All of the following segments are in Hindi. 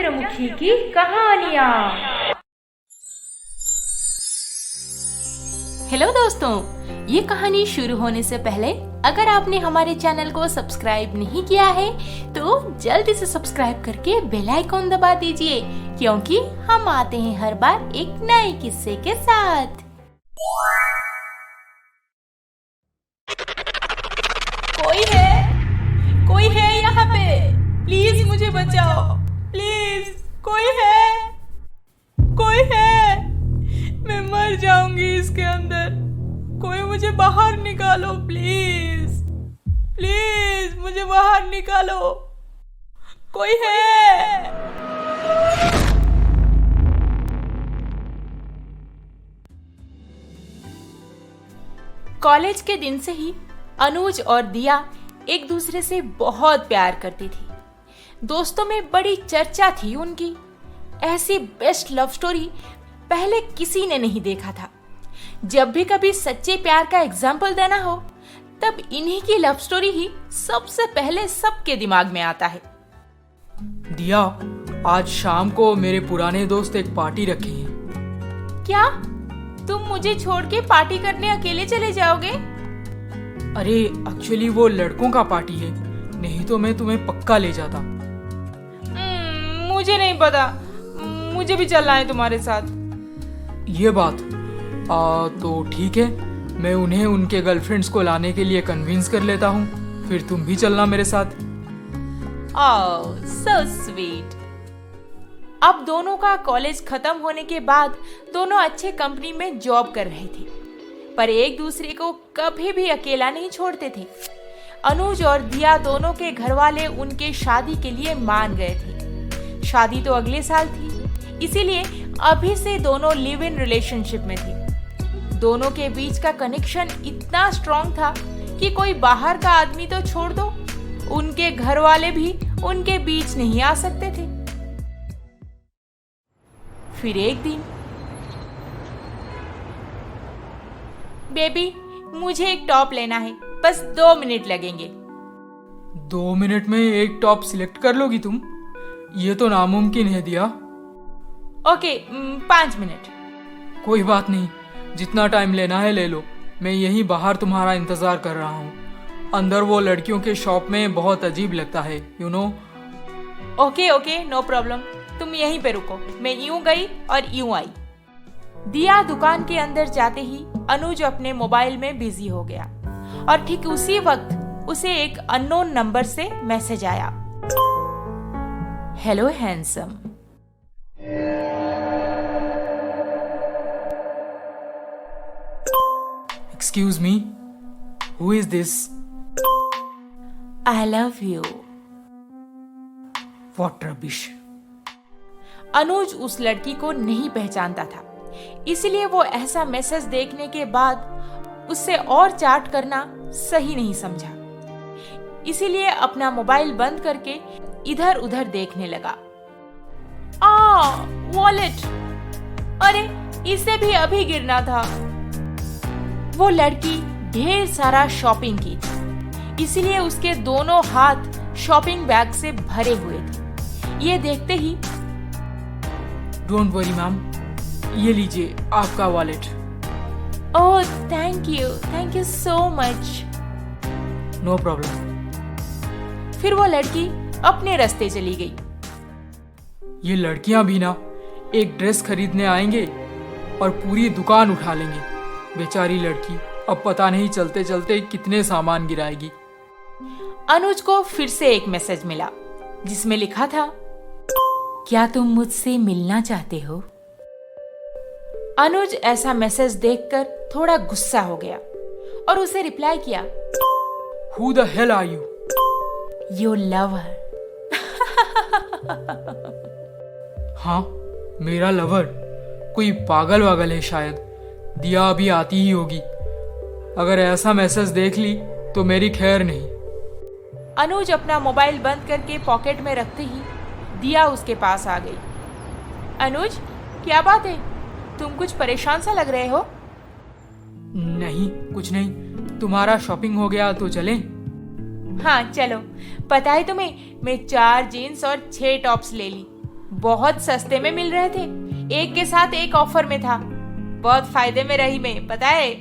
चंद्रमुखी की कहानियाँ। हेलो दोस्तों, ये कहानी शुरू होने से पहले अगर आपने हमारे चैनल को सब्सक्राइब नहीं किया है तो जल्दी से सब्सक्राइब करके बेल आइकॉन दबा दीजिए, क्योंकि हम आते हैं हर बार एक नए किस्से के साथ। कोई है यहाँ पे? प्लीज मुझे बचाओ, प्लीज कोई है, मैं मर जाऊंगी इसके अंदर। कोई मुझे बाहर निकालो, प्लीज मुझे बाहर निकालो, कोई है? कॉलेज के दिन से ही अनुज और दिया एक दूसरे से बहुत प्यार करती थी। दोस्तों में बड़ी चर्चा थी उनकी। ऐसी बेस्ट लव स्टोरी पहले किसी ने नहीं देखा था। जब भी कभी सच्चे प्यार का एग्जाम्पल देना हो तब इन्हीं की लव स्टोरी ही सबसे पहले सबके दिमाग में आता है। दिया, आज शाम को मेरे पुराने दोस्त एक पार्टी रखे हैं। क्या तुम मुझे छोड़ के पार्टी करने अकेले चले जाओगे? अरे एक्चुअली वो लड़कों का पार्टी है, नहीं तो मैं तुम्हें पक्का ले जाता। मुझे नहीं पता, मुझे भी चलना है तुम्हारे साथ। ये बात तो ठीक है, मैं उन्हें उनके गर्लफ्रेंड्स को लाने के लिए कन्विंस कर लेता हूँ, फिर तुम भी चलना मेरे साथ। ओह सो स्वीट। अब दोनों का कॉलेज खत्म होने के बाद दोनों अच्छे कंपनी में जॉब कर रहे थे, पर एक दूसरे को कभी भी अकेला नहीं छोड़ते थे। अनुज और दिया दोनों के घर वाले उनके शादी के लिए मान गए थे। शादी तो अगले साल थी, इसीलिए अभी से दोनों लिव इन रिलेशनशिप में थे। दोनों के बीच का कनेक्शन इतना स्ट्रॉन्ग था कि कोई बाहर का आदमी तो छोड़ दो, उनके घर वाले भी उनके बीच नहीं आ सकते थे। फिर एक दिन, बेबी मुझे एक टॉप लेना है, बस 2 मिनट लगेंगे। 2 मिनट में एक टॉप सिलेक्ट कर लोगी तुम? ये तो नामुमकिन है दिया। Okay 5 minute. कोई बात नहीं, जितना टाइम लेना है ले लो, मैं यहीं बाहर तुम्हारा इंतजार कर रहा हूँ। अंदर वो लड़कियों के शॉप में बहुत अजीब लगता है, you know. Okay no problem, तुम यहीं पे रुको, मैं यूं गई और यूं आई। दिया दुकान के अंदर जाते ही अनुज अपने मोबाइल में बिजी हो गया और ठीक उसी वक्त उसे एक अननोन नंबर से मैसेज आया। Hello handsome. Excuse me, who is this? I love you. What rubbish. Anuj उस लड़की को नहीं पहचानता था, इसलिए वो ऐसा मैसेज देखने के बाद उससे और चैट करना सही नहीं समझा। इसीलिए अपना मोबाइल बंद करके इधर उधर देखने लगा। वॉलेट, अरे इसे भी अभी गिरना था। वो लड़की ढेर सारा शॉपिंग की थी, इसीलिए उसके दोनों हाथ शॉपिंग बैग से भरे हुए थे। ये देखते ही, डोंट वरी मैम, ये लीजिए आपका wallet. Oh thank you so much. No problem. फिर वो लड़की अपने रास्ते चली गई। ये लड़कियां भी ना एक ड्रेस खरीदने आएंगे और पूरी दुकान उठा लेंगे। बेचारी लड़की अब पता नहीं चलते चलते कितने सामान गिराएगी। अनुज को फिर से एक मैसेज मिला जिसमें लिखा था, क्या तुम मुझसे मिलना चाहते हो? अनुज ऐसा मैसेज देखकर थोड़ा गुस्सा हो गया और उसे रिप्लाई किया, Who the hell are you? Your lover। हाँ, मेरा लवर कोई पागल वागल है शायद। दिया अभी आती ही होगी, अगर ऐसा मैसेज देख ली तो मेरी खैर नहीं। अनुज अपना मोबाइल बंद करके पॉकेट में रखते ही दिया उसके पास आ गई। अनुज, क्या बात है? तुम कुछ परेशान सा लग रहे हो। नहीं, कुछ नहीं। तुम्हारा शॉपिंग हो गया तो चलें? हाँ चलो, पता है तुम्हें मैं 4 जीन्स और 6 टॉप्स ले ली। बहुत सस्ते में मिल रहे थे, एक के साथ एक ऑफर में था। बहुत फायदे में रही मैं, पता है।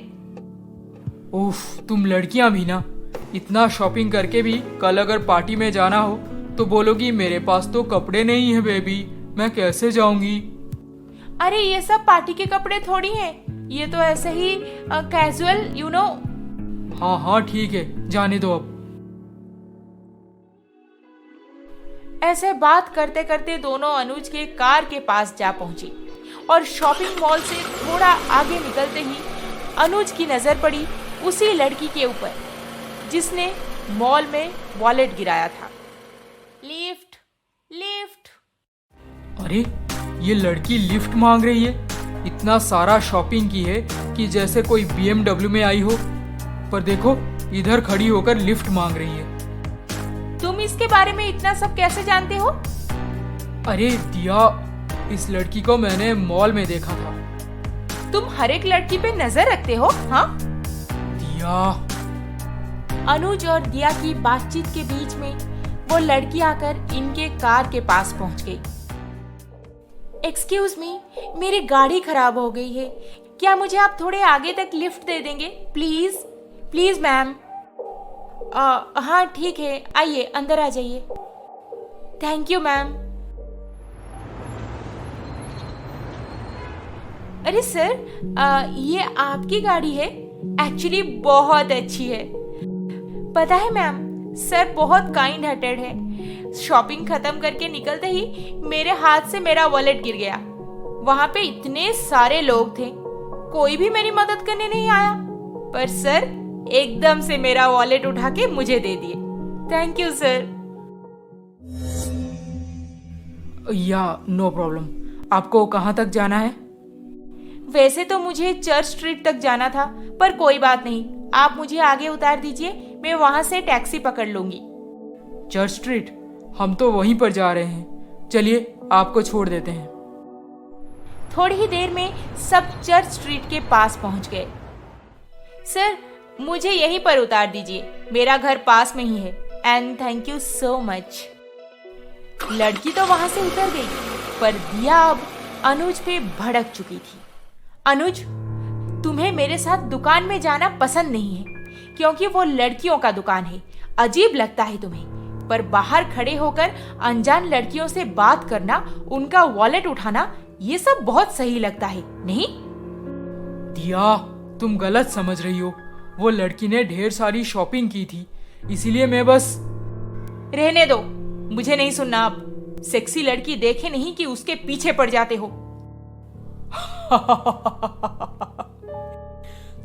उफ, तुम लड़कियां भी ना, इतना शॉपिंग करके भी कल अगर पार्टी में जाना हो तो बोलोगी मेरे पास तो कपड़े नहीं है बेबी, मैं कैसे जाऊंगी। अरे ये सब पार्टी के कपड़े थोड़ी हैं, ये तो ऐसे ही कैजुअल यू नो। हाँ हाँ ठीक है, जाने दो अब। ऐसे बात करते करते दोनों अनुज के कार के पास जा पहुंची और शॉपिंग मॉल से थोड़ा आगे निकलते ही अनुज की नजर पड़ी उसी लड़की के ऊपर जिसने मॉल में वॉलेट गिराया था। Lift lift. अरे ये लड़की लिफ्ट मांग रही है, इतना सारा शॉपिंग की है कि जैसे कोई BMW में आई हो, पर देखो इधर खड़ी होकर लिफ्ट मांग रही है। तुम इसके बारे में इतना सब कैसे जानते हो? अरे दिया, इस लड़की को मैंने मॉल में देखा था। तुम हर एक लड़की पे नजर रखते हो? हाँ दिया। अनुज और दिया की बातचीत के बीच में वो लड़की आकर इनके कार के पास पहुंच गई। एक्सक्यूज मी, मेरी गाड़ी खराब हो गई है, क्या मुझे आप थोड़े आगे तक लिफ्ट दे देंगे प्लीज? Please ma'am. हाँ ठीक है, आइए अंदर आ जाइए। Thank you ma'am. अरे सर, ये आपकी गाड़ी है? एक्चुअली बहुत अच्छी है। पता है मैम, सर बहुत काइंड हार्टेड है। शॉपिंग खत्म करके निकलते ही मेरे हाथ से मेरा वॉलेट गिर गया। वहां पे इतने सारे लोग थे, कोई भी मेरी मदद करने नहीं आया, पर सर एकदम से मेरा वॉलेट उठा के मुझे दे दिए। Thank you sir. या नो प्रॉब्लम। आपको कहाँ तक जाना है? वैसे तो मुझे चर्च स्ट्रीट तक जाना था, पर कोई बात नहीं, आप मुझे आगे उतार दीजिए, मैं वहां से टैक्सी पकड़ लूंगी। Church street? हम तो वहीं पर जा रहे हैं, चलिए आपको छोड़ देते हैं। थोड़ी ही देर में सब चर्च स्ट्रीट के पास पहुंच गए। सर मुझे यहीं पर उतार दीजिए, मेरा घर पास में ही है, and thank you so much. लड़की तो वहां से उतर गई, पर दिया अब अनुज पे भड़क चुकी थी। अनुज, तुम्हें मेरे साथ दुकान में जाना पसंद नहीं है क्योंकि वो लड़कियों का दुकान है, अजीब लगता है तुम्हें, पर बाहर खड़े होकर अनजान लड़कियों से बात करना, उनका वॉलेट उठाना, ये सब बहुत सही लगता है, नहीं? दिया, तुम गलत समझ रही हो। वो लड़की ने ढेर सारी शॉपिंग की थी, इसीलिए मैं बस। रहने दो, मुझे नहीं सुनना आप। सेक्सी लड़की देखे नहीं कि उसके पीछे पड़ जाते हो।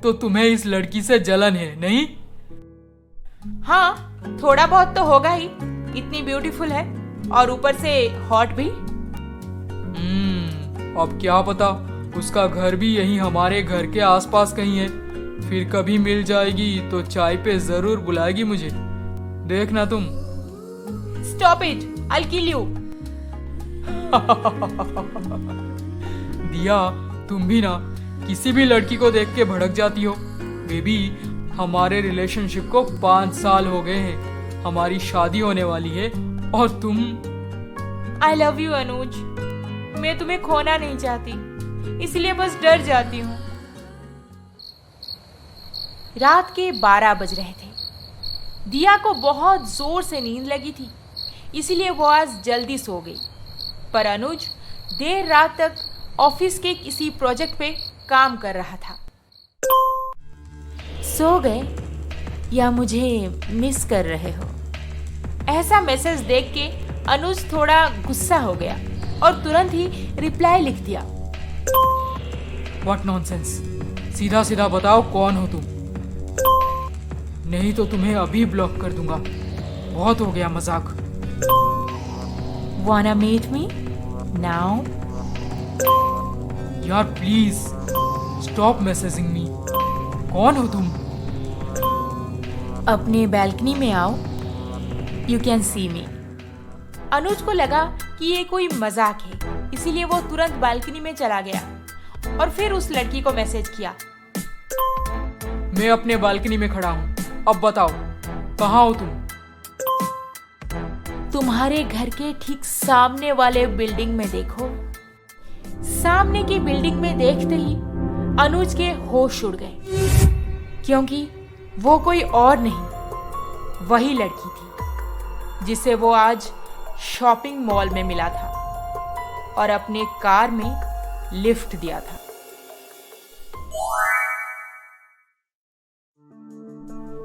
तो तुम्हें इस लड़की से जलन है, नहीं? हाँ, थोड़ा बहुत तो होगा ही, इतनी ब्यूटीफुल है और ऊपर से हॉट भी। अब क्या पता, उसका घर भी यहीं हमारे घर के आसपास कहीं है। फिर कभी मिल जाएगी तो चाय पे जरूर बुलाएगी मुझे, देखना तुम। Stop it, I kill you. दिया, तुम भी ना किसी भी लड़की को देख के भड़क जाती हो। बेबी, हमारे रिलेशनशिप को 5 साल हो गए हैं, हमारी शादी होने वाली है और तुम। आई लव यू अनुज, मैं तुम्हें खोना नहीं चाहती, इसलिए बस डर जाती हूँ। रात के 12 बज रहे थे। दिया को बहुत जोर से नींद लगी थी, इसलिए वो आज जल्दी सो गई, पर अनुज देर रात तक ऑफिस के किसी प्रोजेक्ट पे काम कर रहा था। सो गए या मुझे मिस कर रहे हो? ऐसा मैसेज देख के अनुज थोड़ा गुस्सा हो गया और तुरंत ही रिप्लाई लिख दिया। व्हाट नॉनसेंस, सीधा सीधा बताओ कौन हो तुम, नहीं तो तुम्हें अभी ब्लॉक कर दूंगा। बहुत हो गया मजाक। Wanna meet me now? यार प्लीज स्टॉप मैसेजिंग मी। कौन हो तुम? अपने बैल्कनी में आओ, यू कैन सी मी। अनुज को लगा कि ये कोई मजाक है, इसीलिए वो तुरंत बालकनी में चला गया और फिर उस लड़की को मैसेज किया। मैं अपने बालकनी में खड़ा हूँ, अब बताओ कहाँ हो तुम? तुम्हारे घर के ठीक सामने वाले बिल्डिंग में देखो। सामने की बिल्डिंग में देखते ही अनुज के होश उड़ गए, क्योंकि वो कोई और नहीं, वही लड़की थी जिसे वो आज शॉपिंग मॉल में मिला था और अपने कार में लिफ्ट दिया था।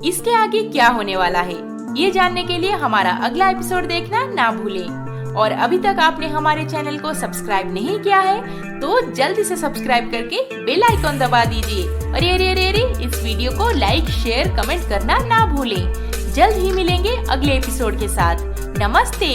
इसके आगे क्या होने वाला है, ये जानने के लिए हमारा अगला एपिसोड देखना ना भूलें। और अभी तक आपने हमारे चैनल को सब्सक्राइब नहीं किया है तो जल्दी से सब्सक्राइब करके बेल आइकॉन दबा दीजिए। अरे अरे अरे अरे, इस वीडियो को लाइक, शेयर, कमेंट करना ना भूलें। जल्द ही मिलेंगे अगले एपिसोड के साथ। नमस्ते।